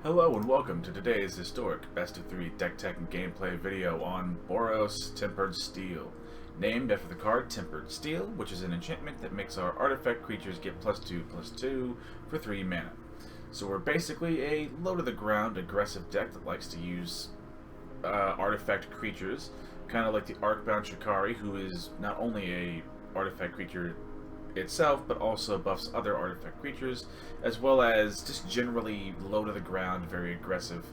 Hello and welcome to today's historic Best of 3 deck tech and gameplay video on Boros Tempered Steel, named after the card Tempered Steel, which is an enchantment that makes our artifact creatures get +2/+2 for 3 mana. So we're basically a low-to-the-ground aggressive deck that likes to use artifact creatures, kind of like the Arcbound Shikari, who is not only a artifact creature itself, but also buffs other artifact creatures, as well as just generally low to the ground, very aggressive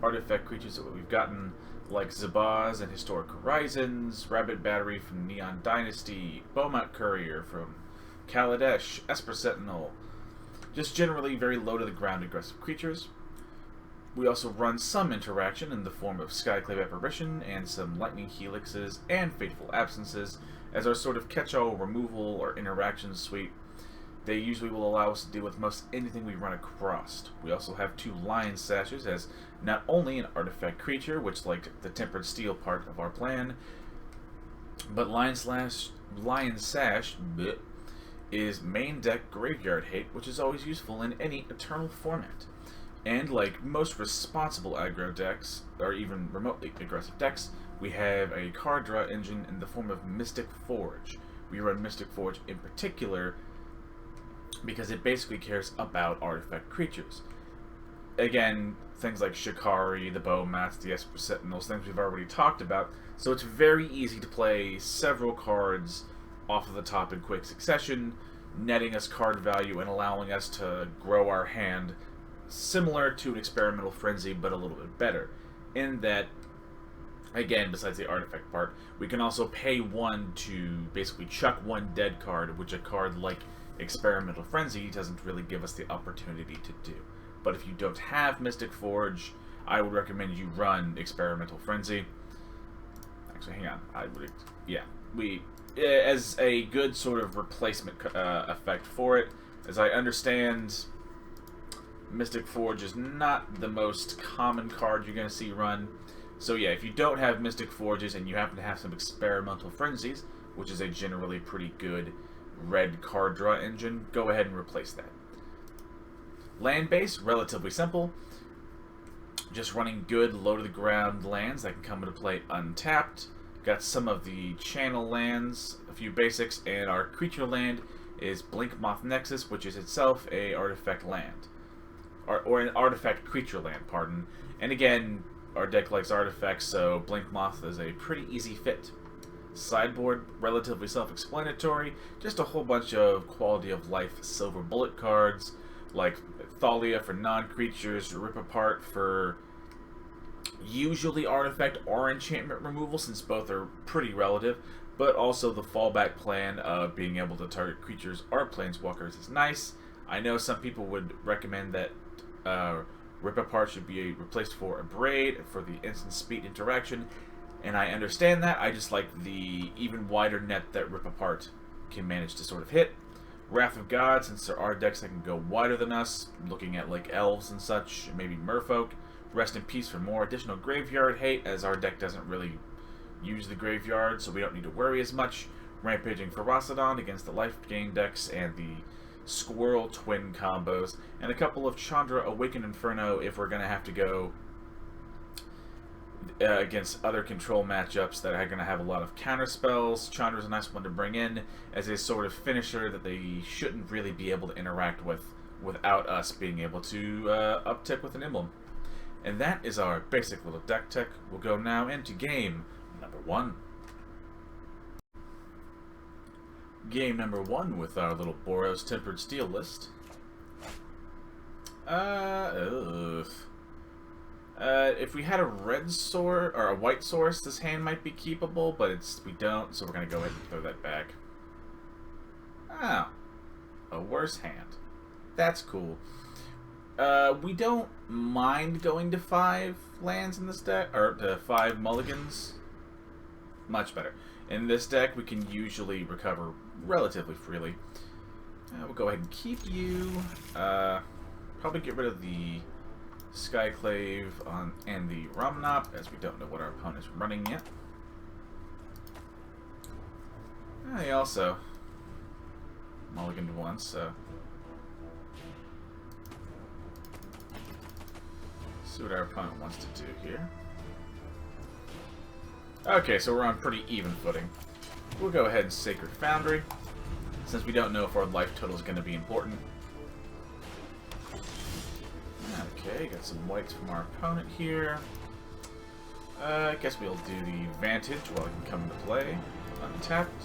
artifact creatures that we've gotten, like Zabaz and Historic Horizons, Rabbit Battery from Neon Dynasty, Bomat Courier from Kaladesh, Esper Sentinel, just generally very low to the ground aggressive creatures. We also run some interaction in the form of Skyclave Apparition and some Lightning Helixes and Fateful Absences as our sort of catch-all removal or interaction suite. They usually will allow us to deal with most anything we run across. We also have 2 Lion Sashes as not only an artifact creature, which like the Tempered Steel part of our plan, but Lion Sash is main deck Graveyard Hate, which is always useful in any Eternal format. And like most responsible aggro decks, or even remotely aggressive decks, we have a card draw engine in the form of Mystic Forge. We run Mystic Forge in particular because it basically cares about artifact creatures. Again, things like Shikari, the Bomats, the Esper Sentinels, things we've already talked about, so it's very easy to play several cards off of the top in quick succession, netting us card value and allowing us to grow our hand similar to an Experimental Frenzy, but a little bit better. In that, again, besides the artifact part, we can also pay 1 to basically chuck 1 dead card, which a card like Experimental Frenzy doesn't really give us the opportunity to do. But if you don't have Mystic Forge, I would recommend you run Experimental Frenzy. Actually, hang on. As a good sort of replacement effect for it, as I understand, Mystic Forge is not the most common card you're going to see run. So yeah, if you don't have Mystic Forges and you happen to have some Experimental Frenzies, which is a generally pretty good red card draw engine, go ahead and replace that. Land base, relatively simple. Just running good low-to-the-ground lands that can come into play untapped. Got some of the channel lands, a few basics, and our creature land is Blinkmoth Nexus, which is itself a artifact land. Or an artifact creature land, pardon. And again, our deck likes artifacts, so Blinkmoth is a pretty easy fit. Sideboard, relatively self-explanatory, just a whole bunch of quality of life silver bullet cards, like Thalia for non-creatures, Rip Apart for usually artifact or enchantment removal, since both are pretty relative, but also the fallback plan of being able to target creatures or planeswalkers is nice. I know some people would recommend that Rip Apart should be replaced for a Braid for the instant speed interaction, and I understand that. I just like the even wider net that Rip Apart can manage to sort of hit. Wrath of God, since there are decks that can go wider than us, looking at like Elves and such, maybe Merfolk. Rest in Peace for more additional Graveyard Hate, as our deck doesn't really use the graveyard, so we don't need to worry as much. Rampaging Ferocidon against the life gain decks and the Squirrel Twin combos, and a couple of Chandra Awakened Inferno if we're going to have to go against other control matchups that are going to have a lot of counter spells. Chandra's a nice one to bring in as a sort of finisher that they shouldn't really be able to interact with without us being able to uptick with an emblem. And that is our basic little deck tech. We'll go now into game number 1. Game number 1 with our little Boros Tempered Steel list. If we had a red source or a white source, this hand might be keepable, but we don't, so we're gonna go ahead and throw that back. Oh, a worse hand. That's cool. We don't mind going to 5 lands in this deck, or to 5 mulligans. Much better. In this deck, we can usually recover relatively freely. We'll go ahead and keep you. Probably get rid of the Skyclave and the Ramunap, as we don't know what our opponent's running yet. He also mulliganed once, so See what our opponent wants to do here. Okay, so we're on pretty even footing. We'll go ahead and Sacred Foundry, since we don't know if our life total is going to be important. Okay, got some whites from our opponent here. I guess we'll do the Vantage while it can come into play. Untapped.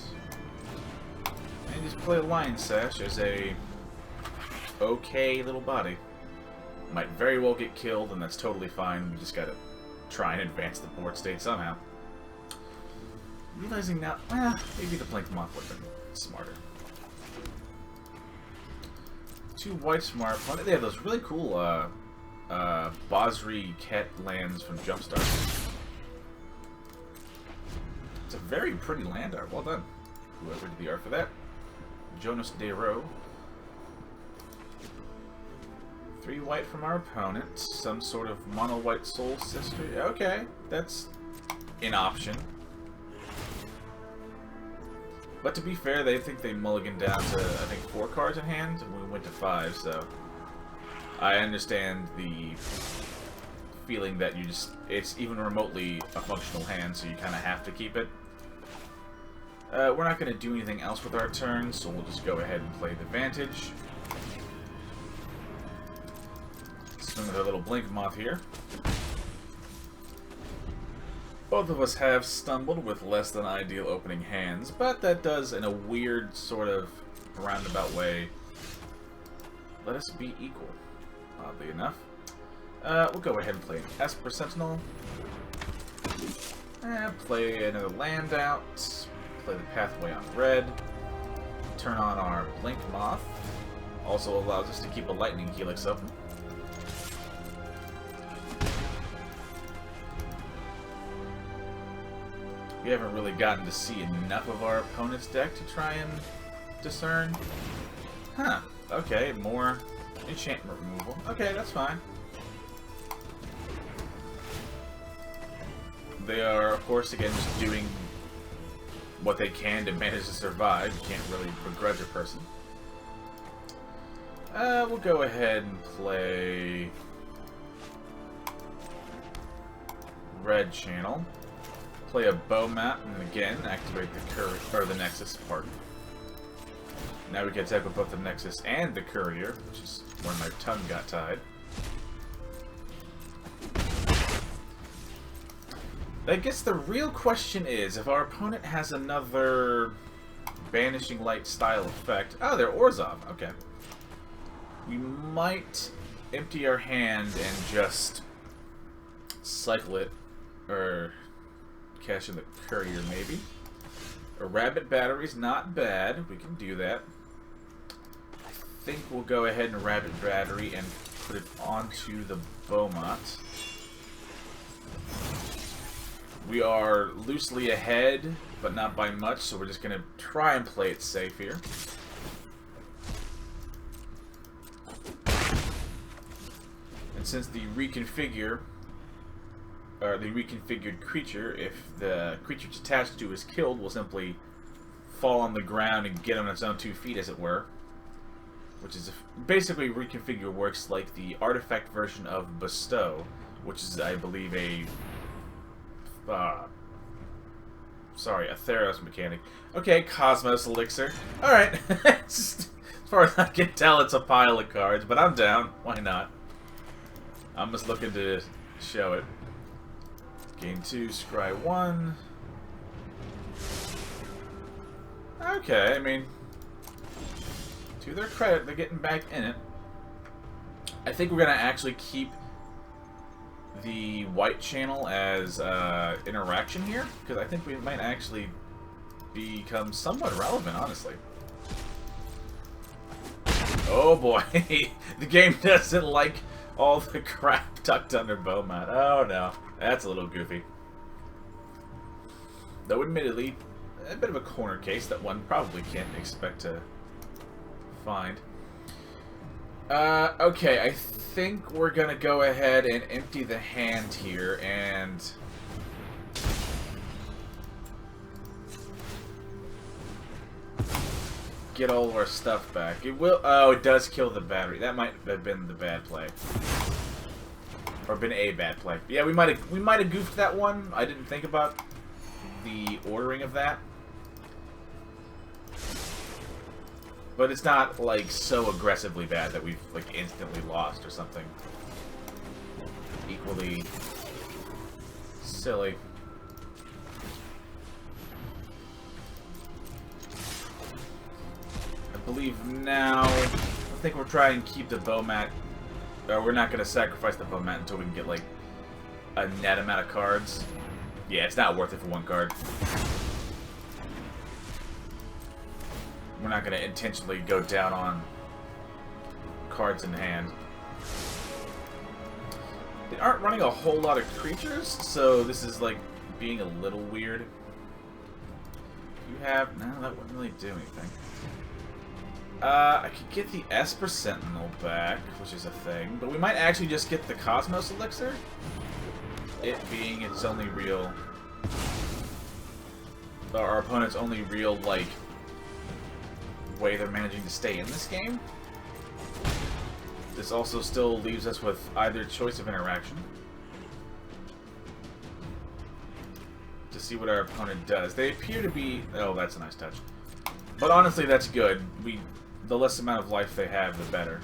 And just play Lion Sash as a okay little body. Might very well get killed, and that's totally fine. We just gotta try and advance the board state somehow. Realizing now, maybe the Blink Moth would have been smarter. 2 whites from our opponent. They have those really cool Bo3 cat lands from Jumpstart. It's a very pretty land art. Well done. Whoever did the art for that. Jonas Desro. 3 white from our opponent. Some sort of mono-white Soul Sister. Okay, that's an option. But to be fair, they think they mulliganed down to, I think, 4 cards in hand, and we went to 5, so I understand the feeling that you just, it's even remotely a functional hand, so you kind of have to keep it. We're not going to do anything else with our turn, so we'll just go ahead and play the Vantage. Swing with our little Blink Moth here. Both of us have stumbled with less than ideal opening hands, but that does, in a weird sort of roundabout way, let us be equal, oddly enough. We'll go ahead and play an Esper Sentinel. And play another land out. Play the Pathway on red. Turn on our Blink Moth. Also allows us to keep a Lightning Helix up. We haven't really gotten to see enough of our opponent's deck to try and discern. Huh. Okay, more enchantment removal. Okay, that's fine. They are, of course, again, just doing what they can to manage to survive. You can't really begrudge a person. We'll go ahead and play red channel. Play a Bomat, and again, activate the Courier, or the Nexus, pardon. Now we get to equip both the Nexus and the Courier, which is where my tongue got tied. I guess the real question is, if our opponent has another Banishing Light style effect... Oh, they're Orzhov, okay. We might empty our hand and just cycle it, or cash in the Courier, maybe. A Rabbit Battery's not bad. We can do that. I think we'll go ahead and Rabbit Battery and put it onto the Bomat. We are loosely ahead, but not by much, so we're just going to try and play it safe here. And since the reconfigured creature, if the creature it's attached to is killed, will simply fall on the ground and get on its own 2 feet, as it were. Which is basically reconfigure works like the artifact version of Bestow, which is, I believe, a Theros mechanic. Okay, Cosmos Elixir. Alright. As far as I can tell, it's a pile of cards, but I'm down. Why not? I'm just looking to show it. Game 2, scry 1. Okay, I mean, to their credit, they're getting back in it. I think we're going to actually keep the white channel as interaction here, because I think we might actually become somewhat relevant, honestly. Oh boy, the game doesn't like all the crap tucked under Bomat. Oh no, that's a little goofy. Though admittedly, a bit of a corner case that one probably can't expect to find. Okay, I think we're gonna go ahead and empty the hand here and get all of our stuff back. It will. Oh, it does kill the battery. That might have been the bad play. Or been a bad play. Yeah, we might have goofed that one. I didn't think about the ordering of that. But it's not, like, so aggressively bad that we've, like, instantly lost or something. Equally silly. I believe now... I think we'll try and keep the Bomat... Or we're not going to sacrifice the Bomat until we can get, like, a net amount of cards. Yeah, it's not worth it for one card. We're not going to intentionally go down on cards in hand. They aren't running a whole lot of creatures, so this is, like, being a little weird. You have... No, that wouldn't really do anything. I could get the Esper Sentinel back, which is a thing, but we might actually just get the Cosmos Elixir. It being its only real... Our opponent's only real, like, way they're managing to stay in this game. This also still leaves us with either choice of interaction. To see what our opponent does. They appear to be... Oh, that's a nice touch. But honestly, that's good. The less amount of life they have, the better.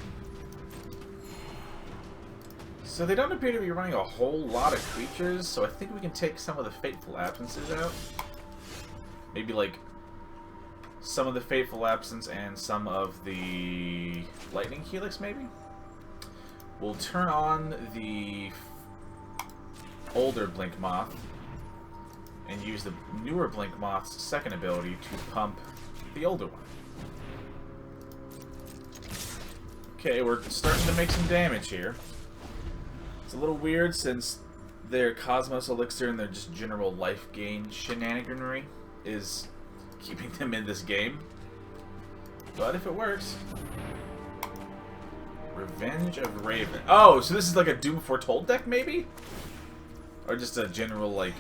So they don't appear to be running a whole lot of creatures, so I think we can take some of the Fateful Absences out. Maybe, like, some of the Fateful Absence and some of the Lightning Helix, maybe? We'll turn on the older Blink Moth and use the newer Blink Moth's second ability to pump the older one. Okay, we're starting to make some damage here. It's a little weird since their Cosmos Elixir and their just general life gain shenaniganry is keeping them in this game. But if it works... Revenge of Raven. Oh, so this is like a Doom Foretold deck, maybe? Or just a general, like,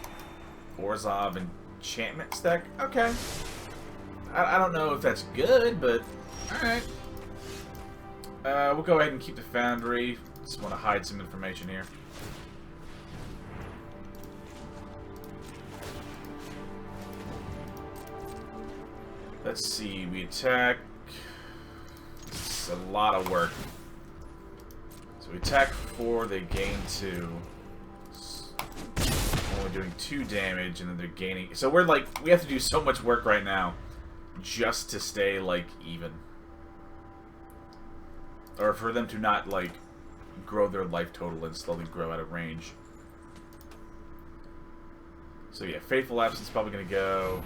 Orzhov enchantment deck? Okay. I don't know if that's good, but... Alright. We'll go ahead and keep the Foundry. Just want to hide some information here. Let's see, we attack... It's a lot of work. So we attack 4, they gain 2. Only doing 2 damage, and then they're gaining... So we're like, we have to do so much work right now just to stay, like, even. Or for them to not, like, grow their life total and slowly grow out of range. So yeah, Fateful Absence is probably going to go...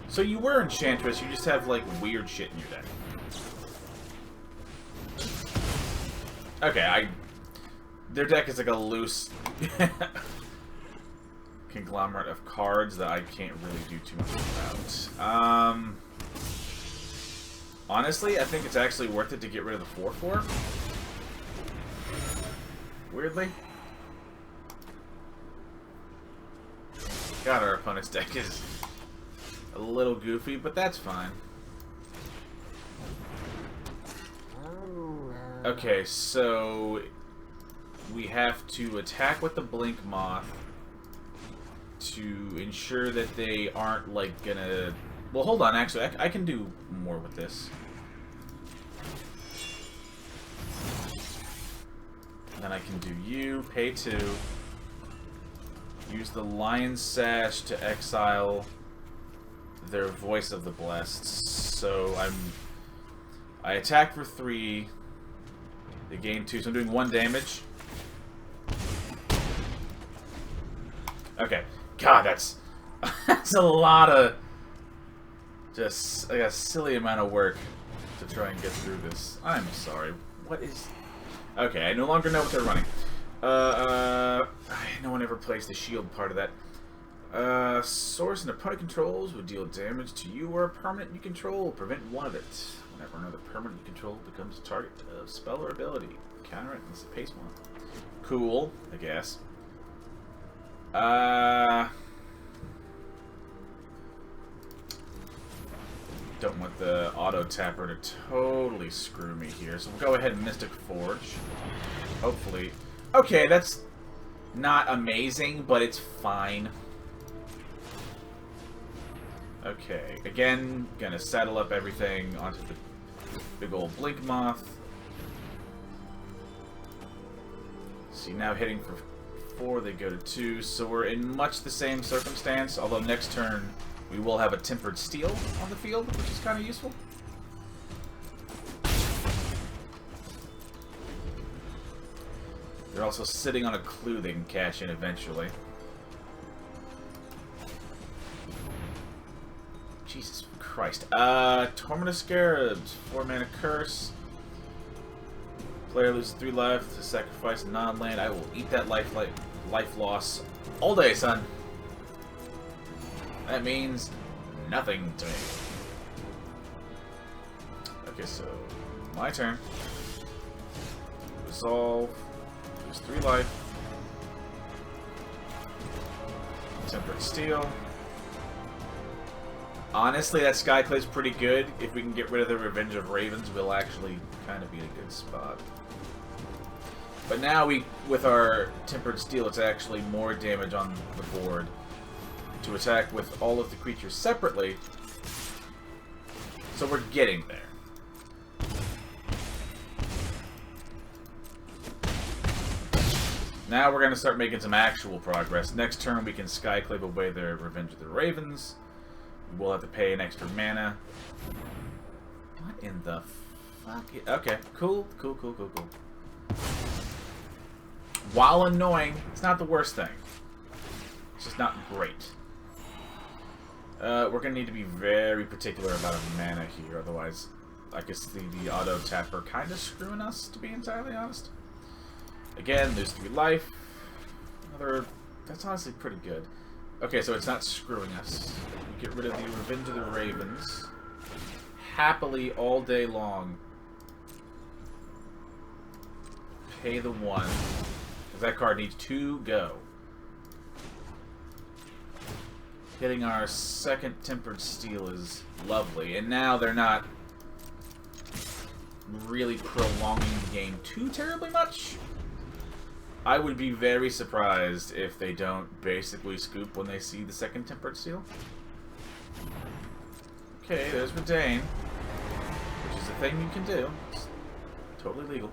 So you were Enchantress, you just have, like, weird shit in your deck. Okay, their deck is like a loose conglomerate of cards that I can't really do too much about. Honestly, I think it's actually worth it to get rid of the 4/4. Weirdly. God, our opponent's deck is a little goofy, but that's fine. Okay, so we have to attack with the Blink Moth to ensure that they aren't, like, gonna... Well, hold on, actually, I can do more with this. Then I can do you, pay 2. Use the Lion Sash to exile their Voice of the Blessed. So I attack for 3. They gain 2, so I'm doing 1 damage. Okay. God, that's a lot of just like a silly amount of work to try and get through this. I'm sorry. What is... Okay, I no longer know what they're running. No one ever plays the shield part of that. Source and opponent controls would deal damage to you or a permanent you control. Prevent one of it. Whenever another permanent you control becomes a target of spell or ability. Counter it unless it pays 1. Cool, I guess. Don't want the auto tapper to totally screw me here, so we'll go ahead and Mystic Forge. Hopefully. Okay, that's not amazing, but it's fine. Okay, again, gonna saddle up everything onto the big old Blink Moth. See, now hitting for 4, they go to 2, so we're in much the same circumstance, although next turn we will have a Tempered Steel on the field, which is kind of useful. They're also sitting on a clue they can cash in eventually. Jesus Christ. Torment of Scarabs, 4-mana curse. Player loses 3 life to sacrifice non-land. I will eat that life loss all day, son. That means nothing to me. Okay, so my turn. Resolve. Lose 3 life. Tempered Steel. Honestly, that Skyclave's pretty good. If we can get rid of the Revenge of Ravens, we'll actually kind of be in a good spot. But now with our Tempered Steel, it's actually more damage on the board to attack with all of the creatures separately. So we're getting there. Now we're going to start making some actual progress. Next turn we can Skyclave away their Revenge of the Ravens. We'll have to pay an extra mana. What in the fuck? Okay, cool. While annoying, it's not the worst thing. It's just not great. We're going to need to be very particular about our mana here, otherwise I could see the auto tapper kind of screwing us, to be entirely honest. Again, lose 3 life. That's honestly pretty good. Okay, so it's not screwing us. We get rid of the Revenge of the Ravens. Happily, all day long. Pay the 1. Because that card needs to go. Hitting our second Tempered Steel is lovely. And now they're not really prolonging the game too terribly much. I would be very surprised if they don't basically scoop when they see the second Tempered Steel. Okay, there's Redain, which is a thing you can do. It's totally legal.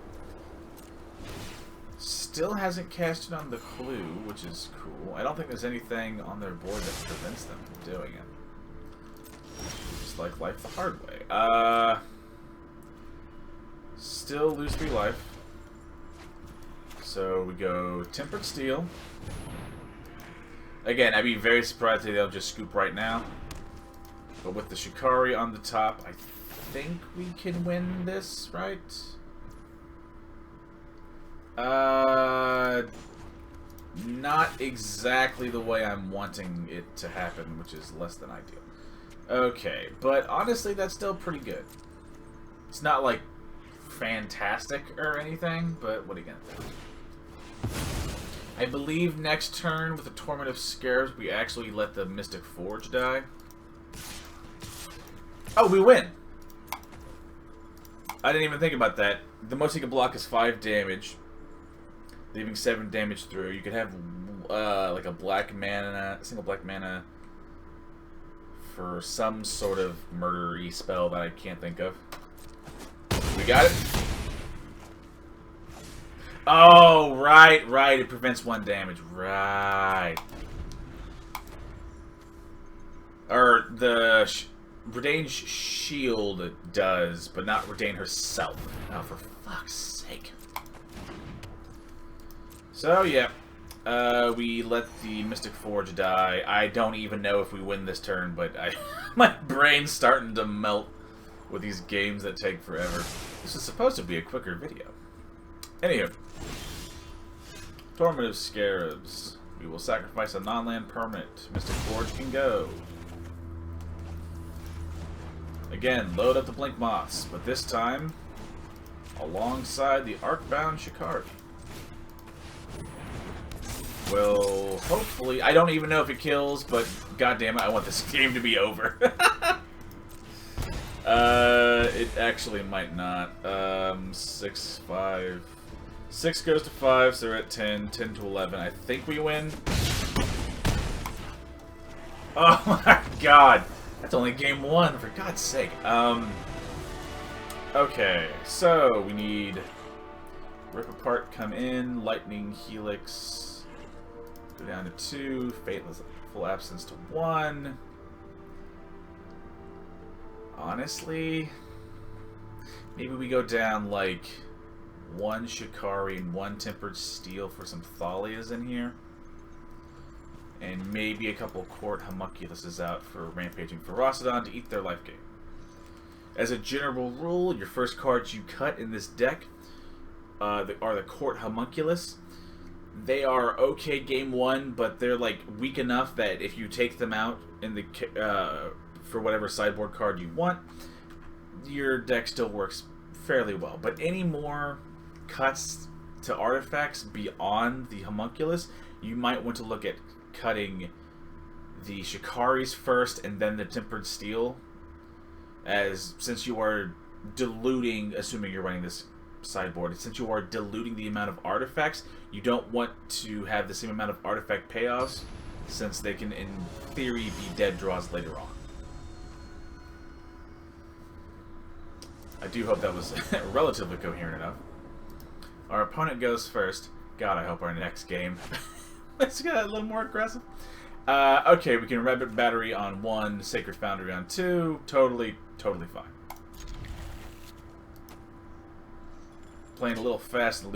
Still hasn't cashed it on the clue, which is cool. I don't think there's anything on their board that prevents them from doing it. Just like life the hard way. Still lose 3 life. So we go Tempered Steel. Again, I'd be very surprised if they'll just scoop right now. But with the Shikari on the top, I think we can win this, right? Not exactly the way I'm wanting it to happen, which is less than ideal. Okay, but honestly, that's still pretty good. It's not like fantastic or anything, but what are you gonna do? I believe next turn with the Torment of Scarabs, we actually let the Mystic Forge die. Oh, we win! I didn't even think about that. The most you can block is 5 damage, leaving 7 damage through. You could have like a black mana, single black mana for some sort of murder-y spell that I can't think of. We got it? Oh, right. It prevents 1 damage. Right. Or the Redain's shield does, but not Redain herself. Oh, for fuck's sake. So, yeah. We let the Mystic Forge die. I don't even know if we win this turn, but my brain's starting to melt with these games that take forever. This is supposed to be a quicker video. Anywho. Torment of Scarabs. We will sacrifice a non-land permanent. Mystic Forge can go. Again, load up the Blink Moths, but this time alongside the Arcbound Shikari. Will hopefully... I don't even know if it kills, but goddammit, I want this game to be over. It actually might not. 6, 5... 6 goes to 5, so we're at 10. 10 to 11. I think we win. Oh my god! That's only game 1, for God's sake. Okay, so we need Rip Apart, come in, Lightning Helix, go down to 2, Fateless Full Absence to 1. Honestly, maybe we go down like 1 Shikari and 1 Tempered Steel for some Thalias in here. And maybe a couple Court Homunculuses out for Rampaging Ferocidon to eat their life gain. As a general rule, your first cards you cut in this deck are the Court Homunculus. They are okay game 1, but they're like weak enough that if you take them out in the for whatever sideboard card you want, your deck still works fairly well. But any more cuts to artifacts beyond the Homunculus, you might want to look at cutting the Shikaris first and then the Tempered Steel, as since you are diluting, assuming you're running this sideboard, since you are diluting the amount of artifacts, you don't want to have the same amount of artifact payoffs, since they can in theory be dead draws later on. I do hope that was relatively coherent enough. Our opponent goes first. God, I hope our next game let's get a little more aggressive. Okay, we can Rabbit Battery on 1, Sacred Foundry on 2. Totally fine. Playing a little fast and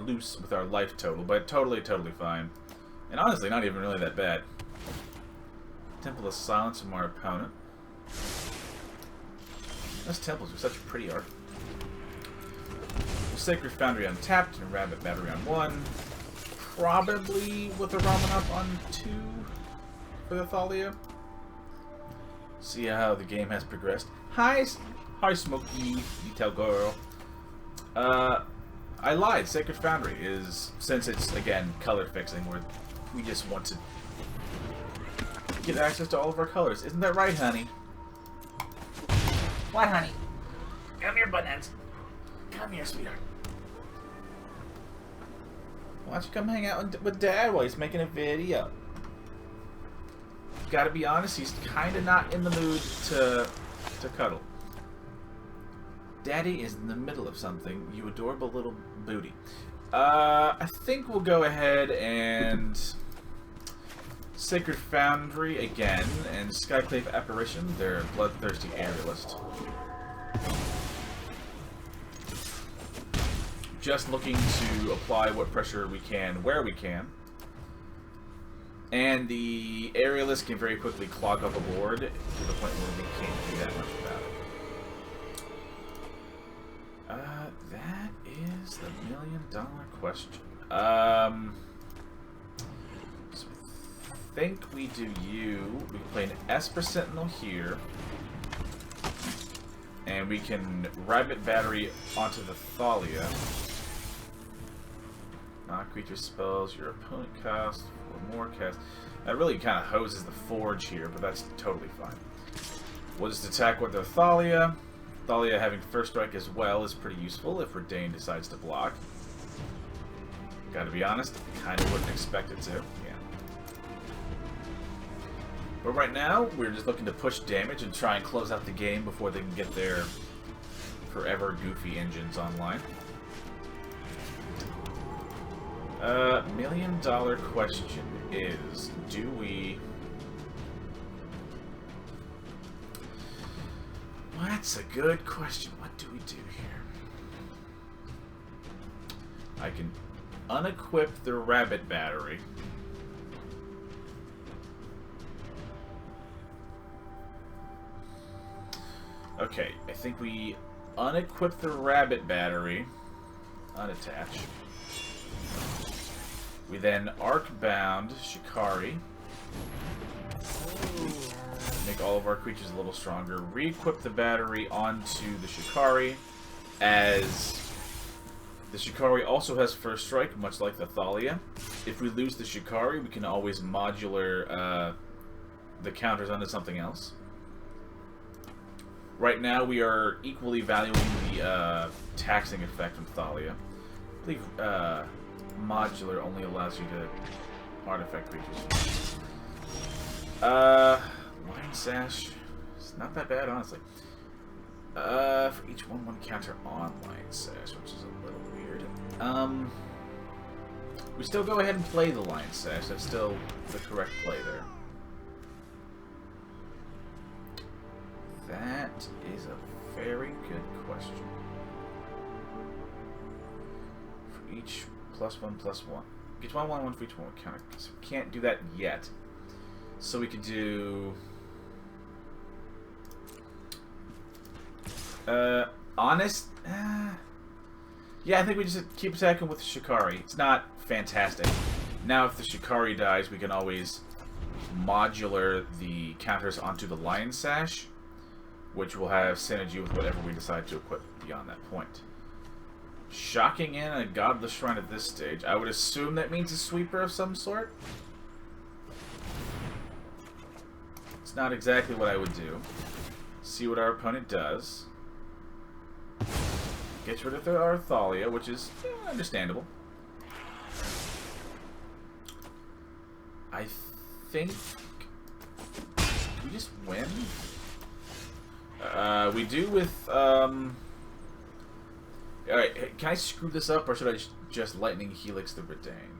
loose with our life total, but totally fine. And honestly, not even really that bad. Temple of Silence from our opponent. Those temples are such pretty art. Sacred Foundry untapped and Rabbit Battery on 1. Probably with a Ramunap on 2 for the Thalia. See how the game has progressed. Hi Smokey, detail girl. I lied. Sacred Foundry is, since it's again color fixing, where we just want to get access to all of our colors. Isn't that right, honey? What, honey? Come here, buttheads. Come here, sweetheart. Why don't you come hang out with Dad while he's making a video? Gotta be honest, he's kinda not in the mood to cuddle. Daddy is in the middle of something, you adorable little booty. I think we'll go ahead and Sacred Foundry again, and Skyclave Apparition, their bloodthirsty aerialist. Just looking to apply what pressure we can where we can. And the aerialist can very quickly clog up a board to the point where we can't do that much about it. That is the $1,000,000 question. So I think we do you. We play an Esper Sentinel here. And we can Rabbit Battery onto the Thalia. Non-creature spells your opponent casts, 4 more cast. That really kind of hoses the Forge here, but that's totally fine. We'll just attack with the Thalia. Thalia having first strike as well is pretty useful if Redain decides to block. Gotta be honest, kind of wouldn't expect it to. Yeah. But right now, we're just looking to push damage and try and close out the game before they can get their forever goofy engines online. $1,000,000 question is, do we... Well, that's a good question. What do we do here? I can unequip the Rabbit Battery. Okay, I think we unequip the Rabbit Battery, unattach. We then Arcbound Shikari. Make all of our creatures a little stronger. Re-equip the battery onto the Shikari, as the Shikari also has first strike, much like the Thalia. If we lose the Shikari, we can always modular the counters onto something else. Right now, we are equally valuing the taxing effect from Thalia. believe modular only allows you to artifact creatures. Line Sash. It's not that bad, honestly. For each 1/1 counter on Line Sash, which is a little weird. We still go ahead and play the Line Sash. That's still the correct play there. That is a very good question. For each +1/+1. Each 1/1 for each 1 counter. So we can't do that yet. So we could do... honest? Yeah, I think we just keep attacking with Shikari. It's not fantastic. Now if the Shikari dies, we can always modular the counters onto the Lion Sash, which will have synergy with whatever we decide to equip beyond that point. Shocking in a Godless Shrine at this stage. I would assume that means a sweeper of some sort. It's not exactly what I would do. See what our opponent does. Gets rid of their Arthalia, which is understandable. I think we just win. We do with alright, can I screw this up, or should I just Lightning Helix the Redain?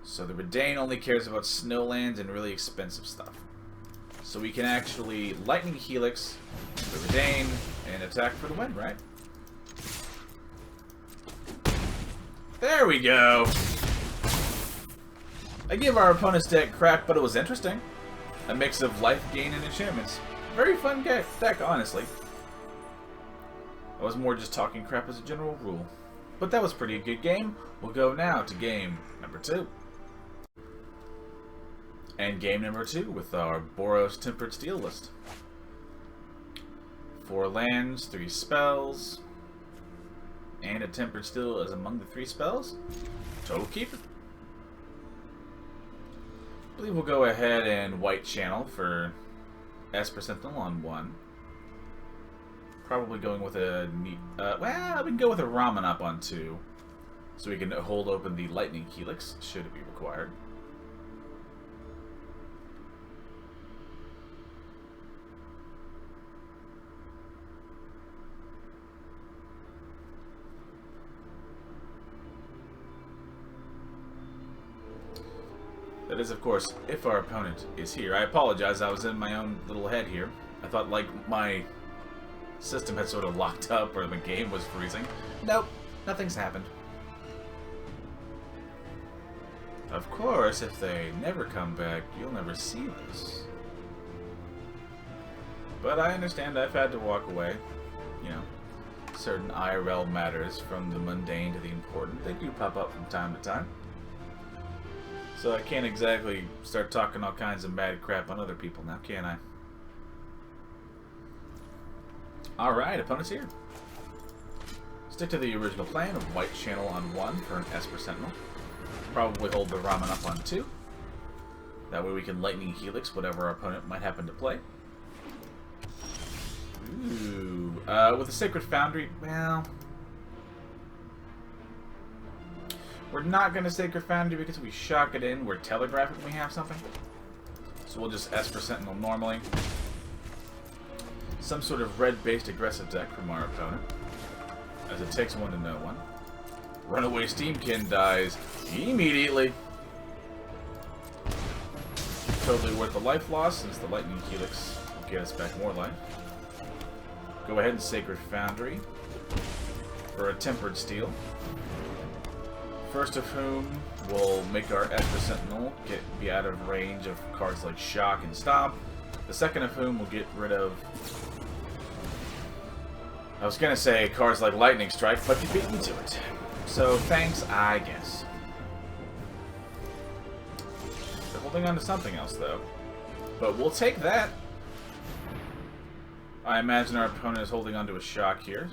So the Redain only cares about snowlands and really expensive stuff. So we can actually Lightning Helix the Redain and attack for the win, right? There we go! I give our opponent's deck crap, but it was interesting. A mix of life gain and enchantments. Very fun deck, honestly. I was more just talking crap as a general rule. But that was a pretty good game. We'll go now to game number 2. And game number 2 with our Boros Tempered Steel list. 4 lands, 3 spells, and a Tempered Steel is among the 3 spells. Total keeper. I believe we'll go ahead and white channel for Esper Sentinel on 1. Probably going with a well, we can go with a Ramunap on 2, so we can hold open the Lightning Helix should it be required. That is, of course, if our opponent is here. I apologize, I was in my own little head here. I thought, like, my system had sort of locked up or the game was freezing. Nope, nothing's happened. Of course, if they never come back, you'll never see this. But I understand I've had to walk away. You know, certain IRL matters, from the mundane to the important, they do pop up from time to time. So I can't exactly start talking all kinds of mad crap on other people now, can I? Alright, opponent's here. Stick to the original plan of white channel on 1 for an Esper Sentinel. Probably hold the Ramunap on 2. That way we can Lightning Helix whatever our opponent might happen to play. Ooh. With the Sacred Foundry, well... we're not going to Sacred Foundry because if we shock it in, we're telegraphing we have something. So we'll just Esper Sentinel normally. Some sort of red-based aggressive deck from our opponent, as it takes 1 to know 1. Runaway Steamkin dies immediately. Totally worth the life loss, since the Lightning Helix will get us back more life. Go ahead and Sacred Foundry for a Tempered Steel. First of whom will make our Esper Sentinel be out of range of cards like Shock and Stomp. The second of whom will get rid of... I was gonna say cards like Lightning Strike, but you beat me to it. So thanks, I guess. They're holding on to something else, though. But we'll take that. I imagine our opponent is holding on to a Shock here.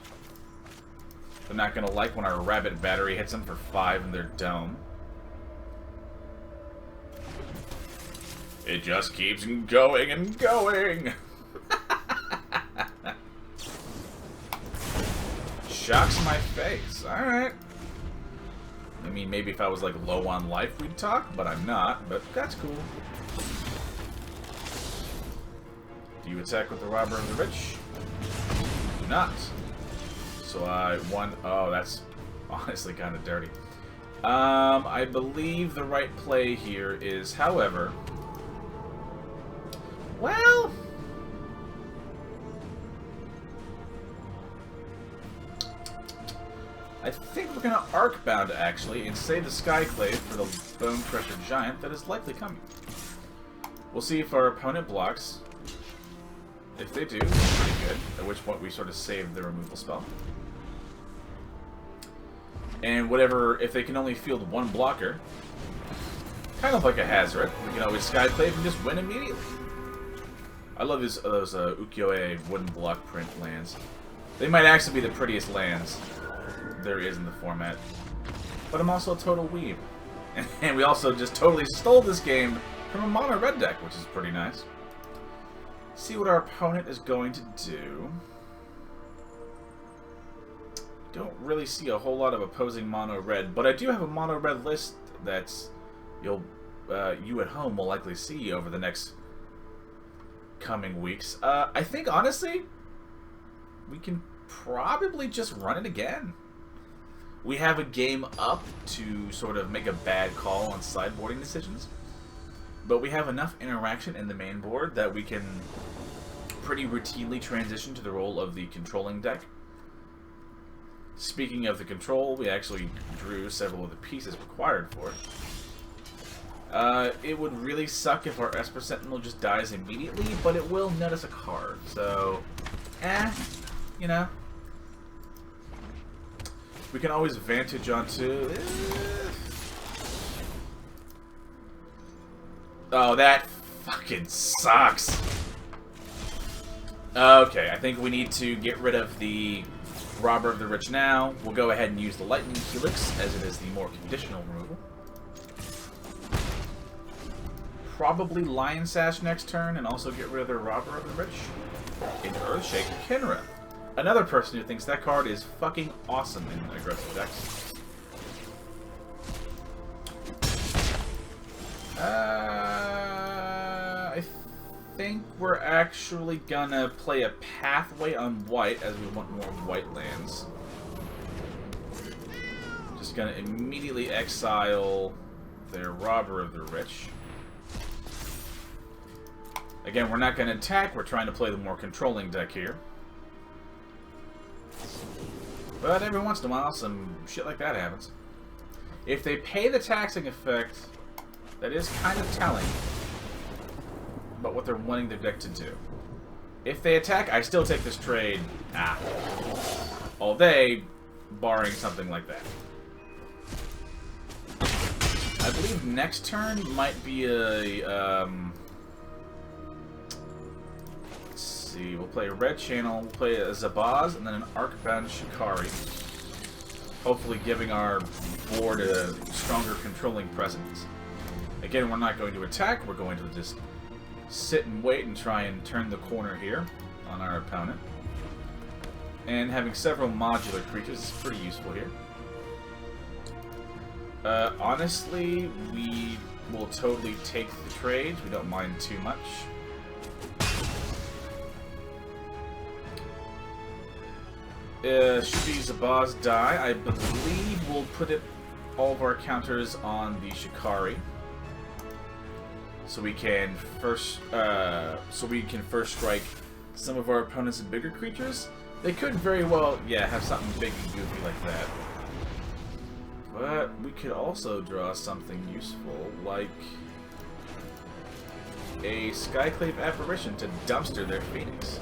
They're not gonna like when our Rabbit Battery hits them for 5 in their dome. It just keeps going and going! shocks my face. Alright. I mean, maybe if I was, like, low on life, we'd talk, but I'm not. But that's cool. Do you attack with the Robber of the Rich? Do not. So I won. Oh, that's honestly kind of dirty. I believe the right play here is, however... Well... I think we're going to Arcbound, actually, and save the Skyclave for the Bone Crusher Giant that is likely coming. We'll see if our opponent blocks. If they do, it's pretty good, at which point we sort of save the removal spell. And whatever, if they can only field one blocker, kind of like a Hazard, we can always Skyclave and just win immediately. I love those ukiyo-e wooden block print lands. They might actually be the prettiest lands there is in the format. But I'm also a total weeb. And we also just totally stole this game from a mono red deck, which is pretty nice. See what our opponent is going to do. Don't really see a whole lot of opposing mono red, but I do have a mono red list that's you at home will likely see over the next coming weeks. I think honestly we can probably just run it again. We have a game up to sort of make a bad call on sideboarding decisions, but we have enough interaction in the main board that we can pretty routinely transition to the role of the controlling deck. Speaking of the control, we actually drew several of the pieces required for it. It would really suck if our Esper Sentinel just dies immediately, but it will net us a card, so... you know. We can always Vantage onto... Oh, that fucking sucks. Okay, I think we need to get rid of the Robber of the Rich now. We'll go ahead and use the Lightning Helix, as it is the more conditional removal. Probably Lion Sash next turn, and also get rid of the Robber of the Rich. Into Earthshaker Kinra. Another person who thinks that card is fucking awesome in aggressive decks. I think we're actually gonna play a Pathway on white, as we want more white lands. Just gonna immediately exile their Robber of the Rich. Again, we're not gonna attack, we're trying to play the more controlling deck here. But every once in a while, some shit like that happens. If they pay the taxing effect, that is kind of telling about what they're wanting their deck to do. If they attack, I still take this trade. All day, barring something like that. I believe next turn might be a... let's see, we'll play a red channel, we'll play a Zabaz, and then an Arcbound Shikari. Hopefully giving our board a stronger controlling presence. Again, we're not going to attack, we're going to just sit and wait and try and turn the corner here on our opponent. And having several modular creatures is pretty useful here. Honestly, we will totally take the trades, we don't mind too much. Should the Zabaz die, I believe we'll put all of our counters on the Shikari, so we can first strike some of our opponents' bigger creatures. They could very well, yeah, have something big and goofy like that. But we could also draw something useful, like a Skyclave Apparition to dumpster their Phoenix.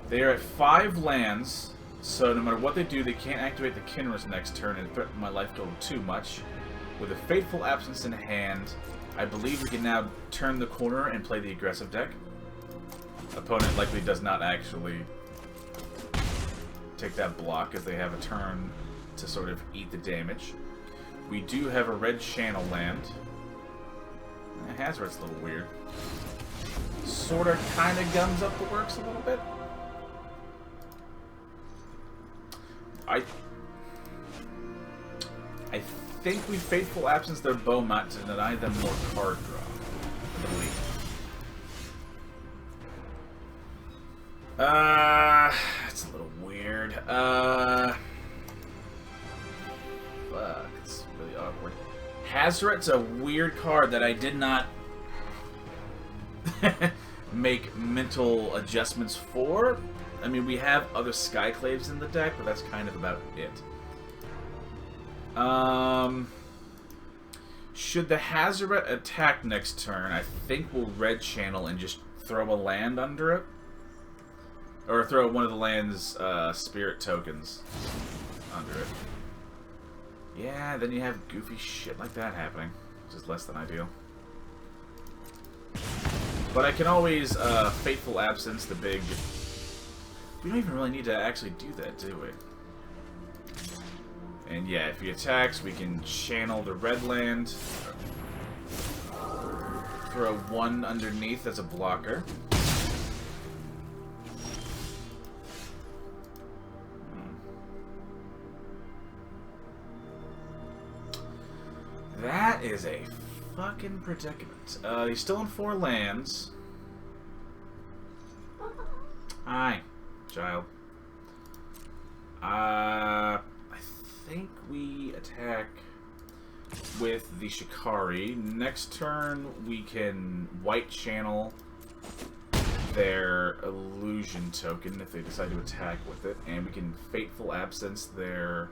They are at 5 lands, so no matter what they do, they can't activate the Kinra's next turn and threaten my life total too much. With a Fateful Absence in hand, I believe we can now turn the corner and play the aggressive deck. Opponent likely does not actually take that block, as they have a turn to sort of eat the damage. We do have a red channel land. Hazard's a little weird. Sorta kinda gums up the works a little bit. I think we Fateful Absence their Bomat to deny them more card draw, I believe. It's a little weird. Fuck, it's really awkward. Hazoret's a weird card that I did not make mental adjustments for. I mean, we have other Skyclaves in the deck, but that's kind of about it. Should the Hazoret attack next turn, I think we'll red channel and just throw a land under it. Or throw one of the land's spirit tokens under it. Yeah, then you have goofy shit like that happening, which is less than ideal. But I can always Fateful Absence the big... We don't even really need to actually do that, do we? And yeah, if he attacks, we can channel the red land. Throw one underneath as a blocker. That is a fucking predicament. He's still in 4 lands. Hi, child. I think we attack with the Shikari. Next turn, we can white channel their illusion token if they decide to attack with it, and we can Fateful Absence their...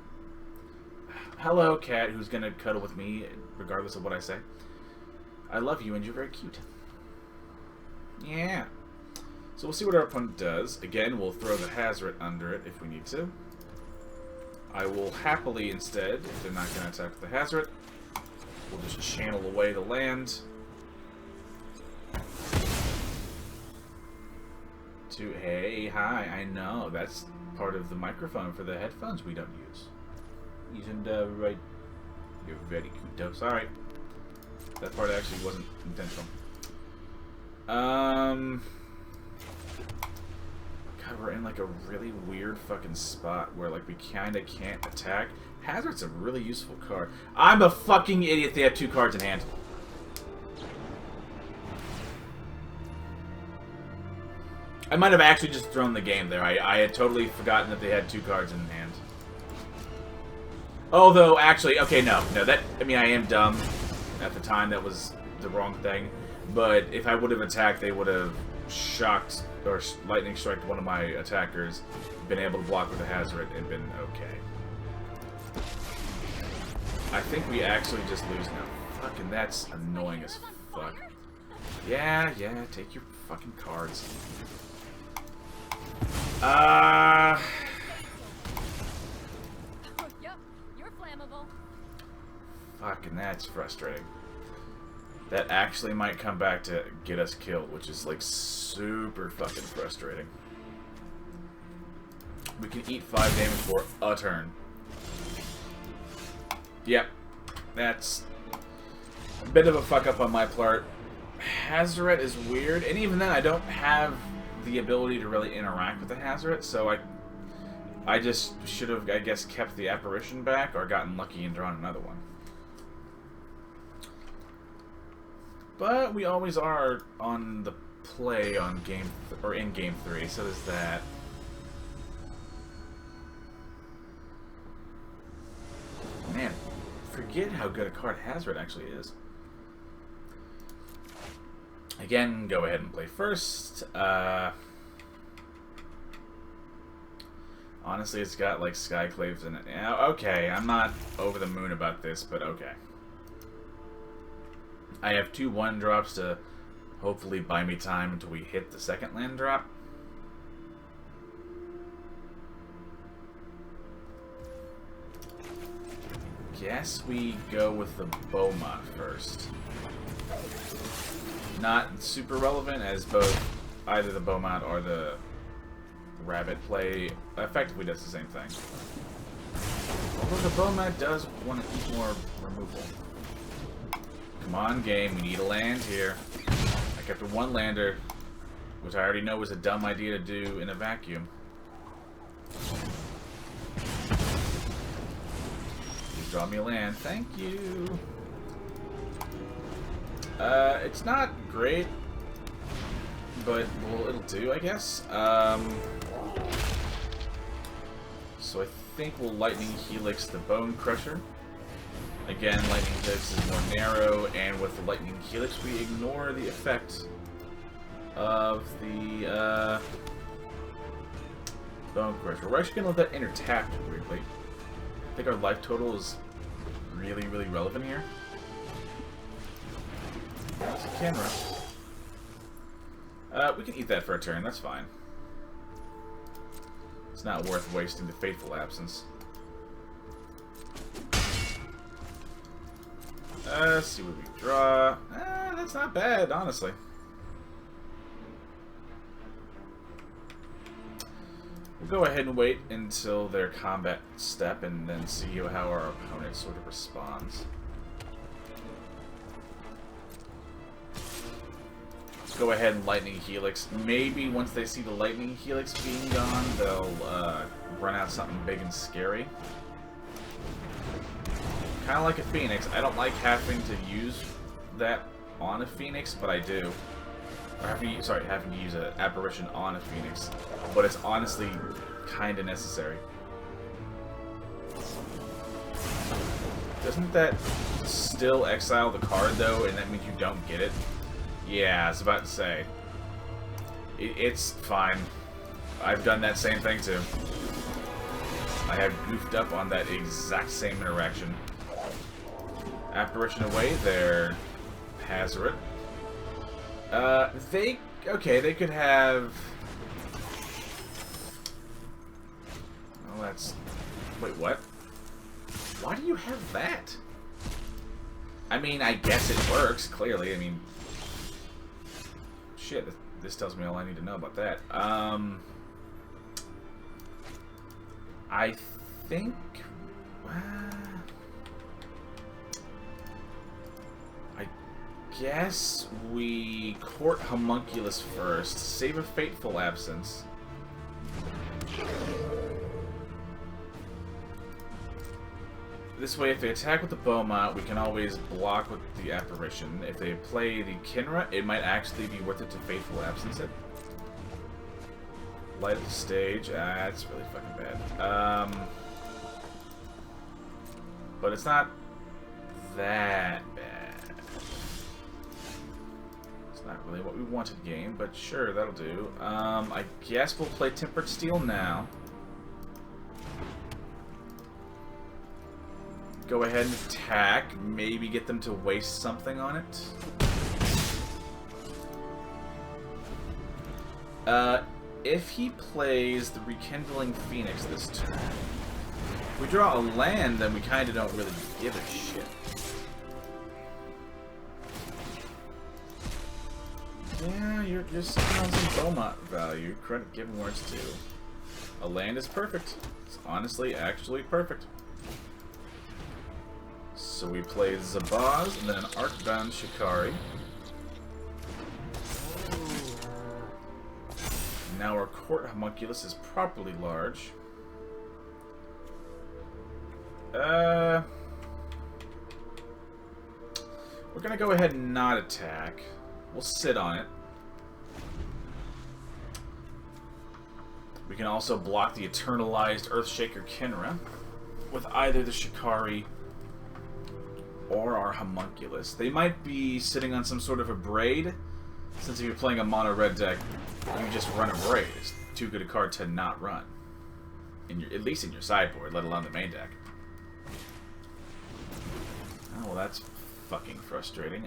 Hello, cat, who's gonna cuddle with me, regardless of what I say. I love you, and you're very cute. Yeah. So we'll see what our opponent does. Again, we'll throw the Hazoret under it if we need to. I will happily, instead, if they're not gonna attack with the Hazoret, we'll just channel away the land. Hey, hi, I know, that's part of the microphone for the headphones we don't use. Isn't right? You're very cute, though. Sorry. That part actually wasn't intentional. God, we're in like a really weird fucking spot where like we kinda can't attack. Hazoret's a really useful card. I'm a fucking idiot. They have 2 cards in hand. I might have actually just thrown the game there. I had totally forgotten that they had 2 cards in hand. Although, actually, okay, no, that, I mean, I am dumb. At the time, that was the wrong thing. But if I would have attacked, they would have shocked, or lightning striked one of my attackers, been able to block with a Hazoret, and been okay. I think we actually just lose now. Fucking, that's annoying as fuck. Yeah, take your fucking cards. Fucking, that's frustrating. That actually might come back to get us killed, which is like super fucking frustrating. We can eat 5 damage for a turn. Yep. That's a bit of a fuck up on my part. Hazoret is weird, and even then I don't have the ability to really interact with the Hazoret, so I just should have, I guess, kept the Apparition back or gotten lucky and drawn another one. But we always are on the play on game, or in game 3, so there's that. Man, forget how good a card Hazoret actually is. Again, go ahead and play first. Honestly, it's got like Skyclaves in it. Yeah, okay, I'm not over the moon about this, but okay. I have 2 1-drops to hopefully buy me time until we hit the second land drop. Guess we go with the Bomat first. Not super relevant, as both either the Bomat or the Rabbit play effectively does the same thing. Although the Bomat does want to eat more removal. Come on, game, we need a land here. I kept a 1-lander, which I already know was a dumb idea to do in a vacuum. Draw me a land. Thank you. It's not great, but well, it'll do, I guess. So I think we'll Lightning Helix the Bone Crusher. Again, Lightning Helix is more narrow, and with the Lightning Helix, we ignore the effect of the Bone Crusher. We're actually going to let that enter tapped, weirdly. I think our life total is really, really relevant here. That's a camera. We can eat that for a turn, that's fine. It's not worth wasting the Fateful Absence. Let's see what we draw. That's not bad, honestly. We'll go ahead and wait until their combat step and then see how our opponent sort of responds. Let's go ahead and Lightning Helix. Maybe once they see the Lightning Helix being gone, they'll run out something big and scary. Kind of like a Phoenix. I don't like having to use that on a Phoenix, but I do. Or having to use an Apparition on a Phoenix. But it's honestly kind of necessary. Doesn't that still exile the card, though, and that means you don't get it? Yeah, I was about to say. It's fine. I've done that same thing, too. I have goofed up on that exact same interaction. Apparition away, they're Hazoret. They could have... Oh, that's... Wait, what? Why do you have that? I mean, I guess it works, clearly. I mean... Shit, this tells me all I need to know about that. I think... I guess we court Homunculus first, save a Fateful Absence. This way, if they attack with the Bomat, we can always block with the Apparition. If they play the Kinra, it might actually be worth it to Fateful Absence it. Light up the stage. That's really fucking bad. But it's not that bad. It's not really what we wanted game, but sure, that'll do. I guess we'll play Tempered Steel now. Go ahead and attack. Maybe get them to waste something on it. If he plays the Rekindling Phoenix this turn, if we draw a land, then we kind of don't really give a shit. Yeah, you're sitting on some Bomat value. Credit given where it's due. A land is perfect. It's honestly actually perfect. So we play Zabaz and then an Arcbound Shikari. Now our court Homunculus is properly large. We're gonna go ahead and not attack. We'll sit on it. We can also block the Eternalized Earthshaker Kinra with either the Shikari or our Homunculus. They might be sitting on some sort of a Braid, since if you're playing a mono red deck, you just run a Braid. It's too good a card to not run. At least in your sideboard, let alone the main deck. Oh, well, that's fucking frustrating.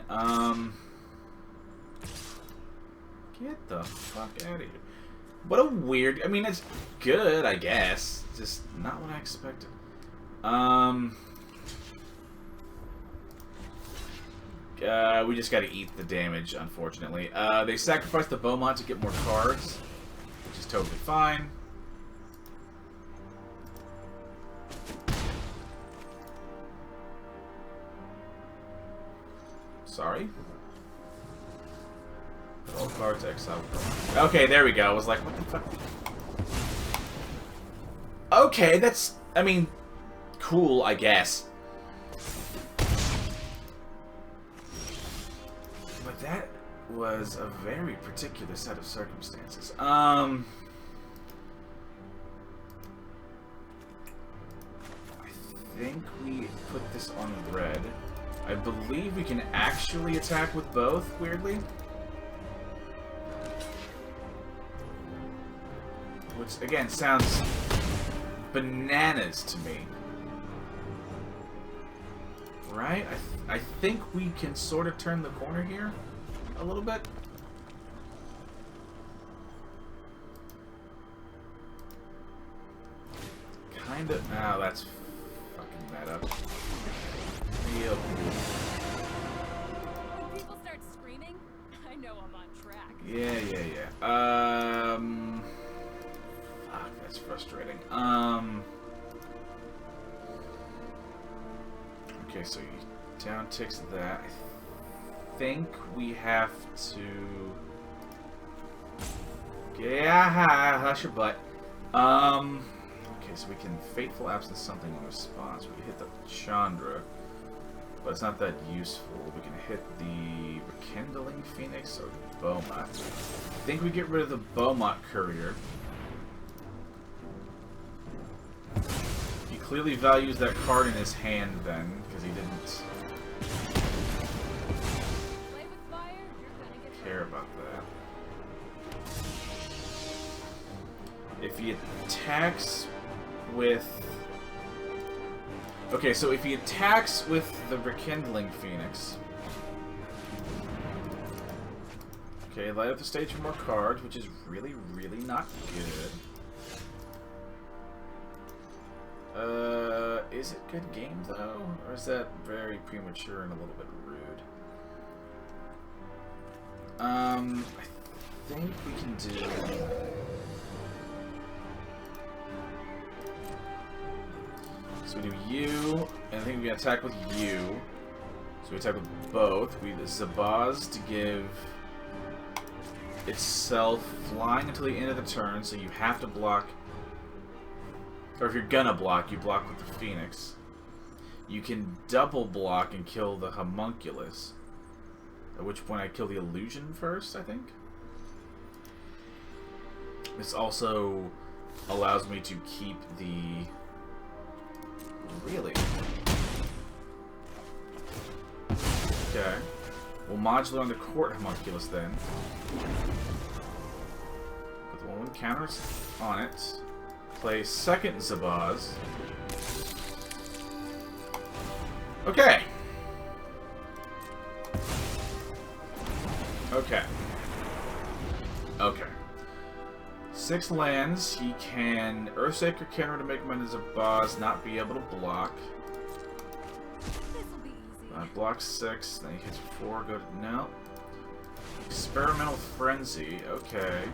Get the fuck out of here. What a weird... I mean, it's good, I guess. Just not what I expected. We just gotta eat the damage, unfortunately. They sacrificed the Bomat to get more cards, which is totally fine. Sorry. All cards exile. Okay, there we go. I was like, what the fuck? Okay, that's... I mean, cool, I guess. was a very particular set of circumstances. I think we put this on red. I believe we can actually attack with both, weirdly. Which, again, sounds bananas to me. Right? I think we can sort of turn the corner here a little bit. Kind of. Oh, that's fucking that up. Real cool. When people start screaming, I know I'm on track. Yeah. Fuck, that's frustrating. Okay, so you down ticks that. I think we have to. Yeah, hush your butt. Okay, so we can Fateful Absence something in response. We can hit the Chandra, but it's not that useful. We can hit the Rekindling Phoenix or Bomat. I think we get rid of the Bomat Courier. He clearly values that card in his hand then, because he didn't care about that. If he attacks with... Okay, so if he attacks with the Rekindling Phoenix... Okay, light up the stage for more cards, which is really, really not good. Is it good game, though? Or is that very premature and a little bit rude? I think we can do... So we do you, and I think we can attack with you. So we attack with both. We Zabaz to give itself flying until the end of the turn, so you have to block. Or if you're gonna block, you block with the Phoenix. You can double block and kill the Homunculus. At which point I kill the Illusion first, I think. This also allows me to keep the... Really? Okay. We'll modular on the Court Homunculus then. Put the 1/1 counters on it. Play second Zabaz. Okay. Okay. 6 lands. He can Earthshaker counter to make him into Zabaz not be able to block. This'll be easy. Block 6. Then he hits 4. Go to no. Experimental Frenzy. Okay.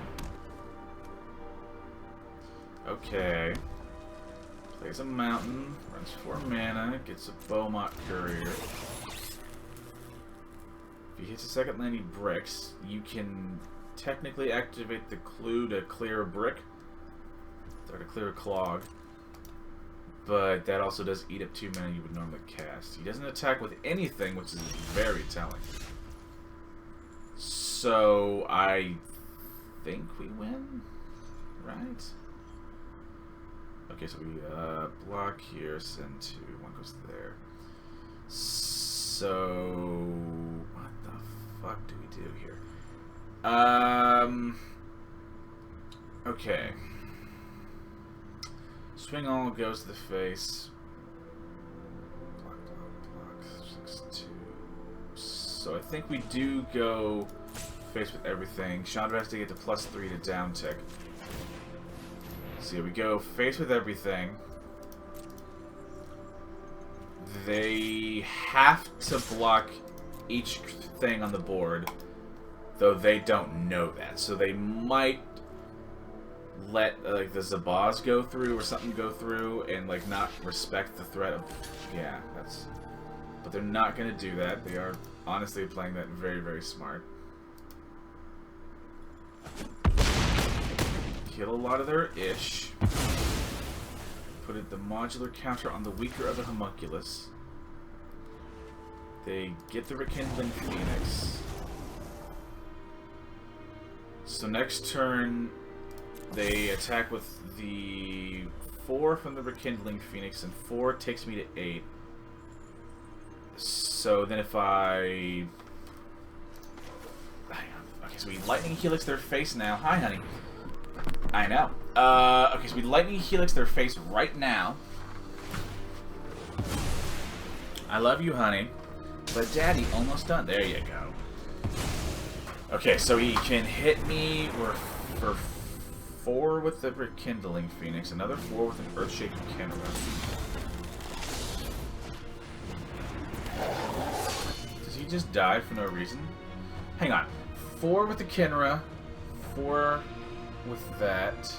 Okay. Plays a mountain, runs 4 mana, gets a Bomat Courier. If he hits a second land, he bricks. You can technically activate the clue to clear a brick, or to clear a clog. But that also does eat up 2 mana you would normally cast. He doesn't attack with anything, which is very telling. So I think we win, right? Okay, so we block here, send 2, 1 goes there. So what the fuck do we do here? Okay. Swing all goes to the face. Block, 6/2. So I think we do go face with everything. Chandra has to get to +3 to down tick. So here we go, face with everything. They have to block each thing on the board, though they don't know that. So they might let like the Zabaz go through or something go through and like not respect the threat of that's. But they're not gonna do that. They are honestly playing that very, very smart. Kill a lot of their ish. Put the modular counter on the weaker of the Homunculus. They get the Rekindling Phoenix. So next turn, they attack with the 4 from the Rekindling Phoenix, and 4 takes me to 8. So then if I... Hang on. Okay, so we Lightning Helix their face now. Hi, honey. I know. Okay, so we Lightning Helix their face right now. I love you, honey. But Daddy, almost done. There you go. Okay, so he can hit me for 4 with the Rekindling Phoenix, another 4 with an Earthshaking Kinra. Does he just die for no reason? Hang on. 4 with the Kinra, 4 with that.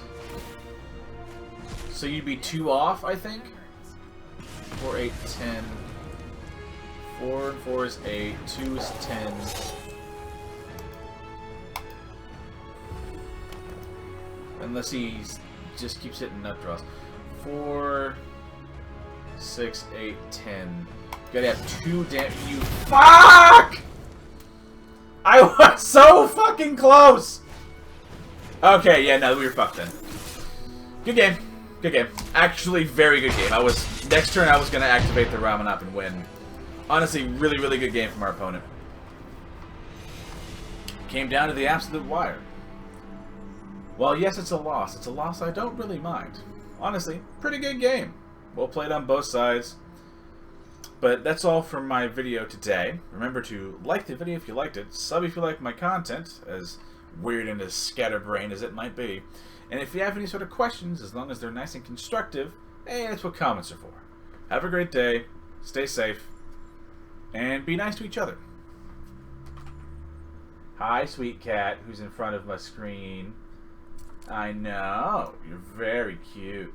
So you'd be 2 off, I think? 4, 8, 10. 4 and 4 is 8, 2 is 10. Unless he just keeps hitting nut draws. 4, 6, 8, 10. Gotta have 2 damage. You fuck! I was so fucking close! Okay, yeah, no, we were fucked then. Good game. Good game. Actually, very good game. Next turn I was gonna activate the Ramunap and win. Honestly, really, really good game from our opponent. Came down to the absolute wire. Well, yes, it's a loss. It's a loss I don't really mind. Honestly, pretty good game. Well played on both sides. But that's all from my video today. Remember to like the video if you liked it, sub if you like my content, as weird and as scatterbrained as it might be. And if you have any sort of questions, as long as they're nice and constructive, hey, that's what comments are for. Have a great day, stay safe, and be nice to each other. Hi, sweet cat, who's in front of my screen. I know, you're very cute.